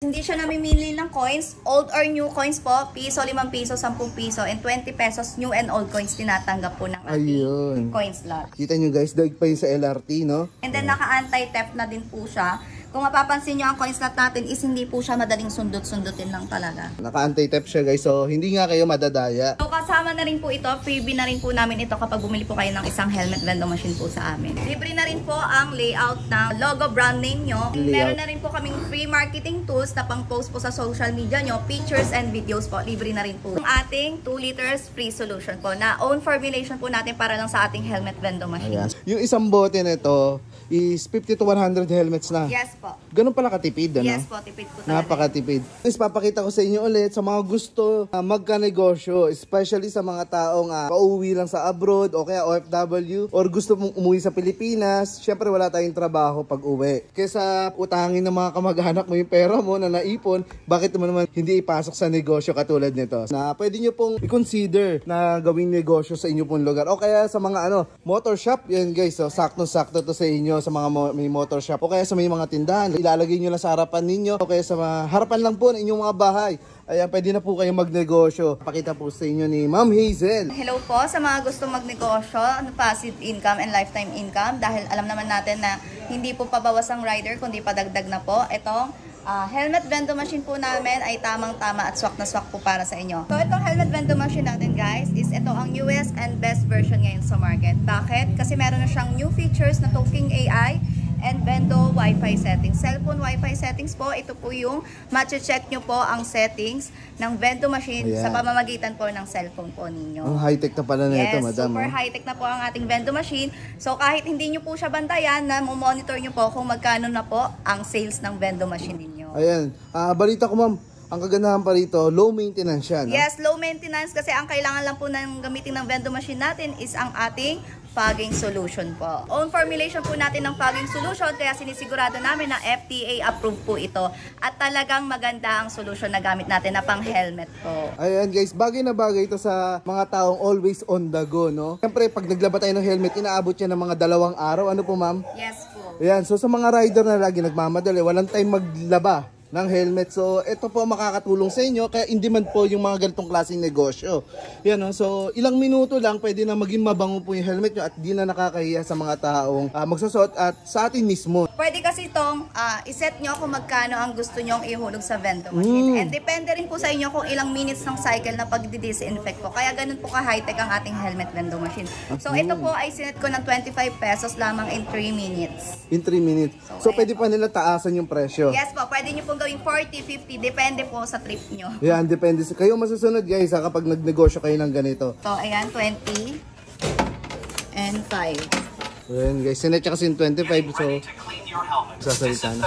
Hindi siya namimili ng coins, old or new coins po, piso, 5 piso, 10 piso, and 20 pesos new and old coins tinatanggap po ng ating coins lot. Kita nyo guys, daig pa yun sa LRT, no? And then naka-anti-theft na din po siya. Kung mapapansin nyo, ang coins lot natin is hindi po siya madaling sundot-sundutin lang talaga. Naka-anti-theft siya guys, so hindi nga kayo madadaya. So kasama na rin po ito, freebie na rin po namin ito kapag bumili po kayo ng isang helmet vending machine po sa amin. Libre na rin po ang layout ng logo brand name nyo. Meron na rin po kaming free marketing tools na pang-post po sa social media nyo, pictures and videos po, libre na rin po. Ang ating 2 liters free solution po na own formulation po natin para lang sa ating helmet vending machine. Ayan. Yung isang bote nito is 50 to 100 helmets na. Yes po. Ganun pala katipid, ano? Yes po, tipid po talaga. Napakatipid. Guys, papakita ko sa inyo ulit sa mga gusto magka-negosyo, especially sa mga taong pauwi lang sa abroad o kaya OFW or gusto mong umuwi sa Pilipinas. Syempre wala tayong trabaho pag uwi. Kesa utangin ng mga kamag-anak mo yung pera mo na naipon, bakit naman hindi ipasok sa negosyo katulad nito? Na pwede nyo pong i-consider na gawing negosyo sa inyo pong lugar. O kaya sa mga motor shop, yan guys, so, sakto-sakto to sa inyo sa mga may motor shop. O kaya sa may mga tindahan, ilalagay nyo lang sa harapan ninyo. O kaya sa harapan lang po ng inyong mga bahay. Ayan, pwede na po kayong magnegosyo. Pakita po sa inyo ni Ma'am Hazel. Hello po sa mga gustong magnegosyo, passive income and lifetime income. Dahil alam naman natin na hindi po pabawas ang rider, kundi padagdag na po. Itong helmet vending machine po namin ay tamang-tama at swak na swak po para sa inyo. So itong helmet vending machine natin guys, is ito ang newest and best version ngayon sa market. Bakit? Kasi meron na siyang new features na talking AI and Bendo Wi-Fi settings. Cellphone Wi-Fi settings po, ito po yung matche-check nyo po ang settings ng Bendo machine sa pamamagitan po ng cellphone po ninyo. Ang high-tech na pala na ito, madam. Super high-tech na po ang ating Bendo machine. So kahit hindi nyo po siya bantayan, na monitor nyo po kung magkano na po ang sales ng Bendo machine ninyo. Ayan, balita ko ma'am, ang kagandahan pa rito, low maintenance siya, no? Yes, low maintenance kasi ang kailangan lang po ng gamitin ng Bendo machine natin is ang ating fogging solution po. Own formulation po natin ng fogging solution kaya sinisigurado namin na FDA approved po ito at talagang maganda ang solution na gamit natin na pang helmet po. Ayan guys, bagay na bagay ito sa mga taong always on the go, no? Siyempre, pag naglaba tayo ng helmet, inaabot yan ng mga 2 araw. Ano po ma'am? Yes po. Ayan, so sa mga rider na lagi nagmamadali, walang time maglaba ng helmet. So, ito po makakatulong sa inyo. Kaya in demand po yung mga ganitong klaseng negosyo. Yan, no? So, ilang minuto lang, pwede na maging mabango po yung helmet nyo at di na nakakahiya sa mga taong magsusot at sa atin mismo. Pwede kasi itong iset nyo kung magkano ang gusto nyong ihulog sa Vento machine. And depende rin po sa inyo kung ilang minutes ng cycle na pag-disinfect po. Kaya ganun po ka-high-tech ang ating helmet Vento machine. So, ito po ay sinet ko ng 25 pesos lamang in 3 minutes. In 3 minutes. So pwede pa nila taasan yung presyo. Yes po, pwede nyo pong gawing 40, 50, depende po sa trip nyo. Yan, depende. Kayo masusunod guys kapag nagnegosyo kayo ng ganito. So, ayan, 20 and 5. Ayan guys, sinet siya kasi yung 25. So, sasalita na.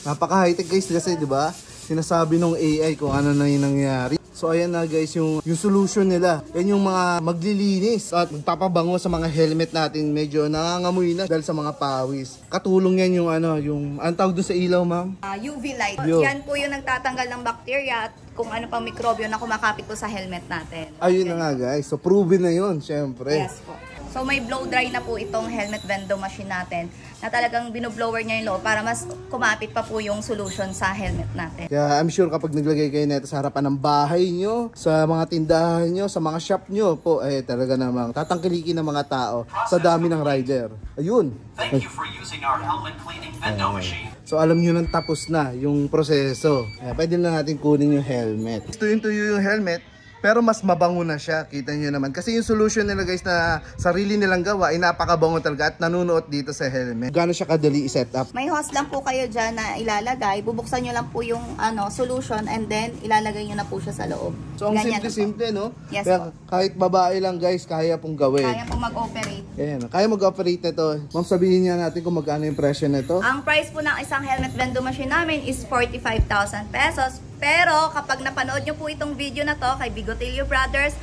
Napaka-high-tech guys kasi, di ba? Sinasabi nung AI kung ano na yung nangyari. So ayan na guys yung solution nila. Yan yung mga maglilinis at magpapabango sa mga helmet natin. Medyo nangangamoy na dahil sa mga pawis. Katulong yan yung yung tawag doon sa ilaw ma'am? UV light. Yan po yung nagtatanggal ng bacteria at kung ano pang mikrobyo na kumakapit po sa helmet natin. Ayun na nga guys. So proven na yun syempre. Yes po. So may blow dry na po itong helmet Vendo machine natin na talagang binoblower niya yung loob para mas kumapit pa po yung solution sa helmet natin. Kaya I'm sure kapag naglagay kayo nito sa harapan ng bahay nyo, sa mga tindahan nyo, sa mga shop nyo po, talaga namang tatangkilikin ng mga tao sa dami ng rider. Ayun. Thank you for using our helmet cleaning Vendo machine. So alam nyo nang tapos na yung proseso. Pwede na natin kunin yung helmet. Tuyo yung helmet. Pero mas mabango na siya, kita nyo naman. Kasi yung solution nila guys na sarili nilang gawa ay napakabango talaga at nanunuot dito sa helmet. Gano'n siya kadali i-set up? May hose lang po kayo dyan na ilalagay. Bubuksan nyo lang po yung solution and then ilalagay nyo na po siya sa loob. So ang simple-simple, no? Yes po. Kahit babae lang guys, kaya pong gawin. Kaya pong mag-operate. Ayan, kaya mag-operate nito. Ma'am, sabihin niya natin kung magkano yung presyo nito. Ang price po ng isang helmet Vendo machine namin is 45,000 pesos. Pero kapag napanood nyo po itong video na to kay Bigotilio Brothers,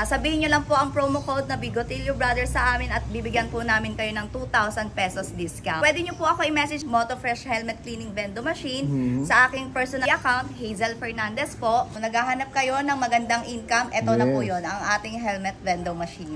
sabihin nyo lang po ang promo code na Bigotilio Brothers sa amin at bibigyan po namin kayo ng 2,000 pesos discount. Pwede nyo po ako i-message Motofresh Helmet Cleaning Vendo Machine sa aking personal account, Hazel Fernandez po. Kung naghahanap kayo ng magandang income, eto na po yun, ang ating helmet Vendo Machine.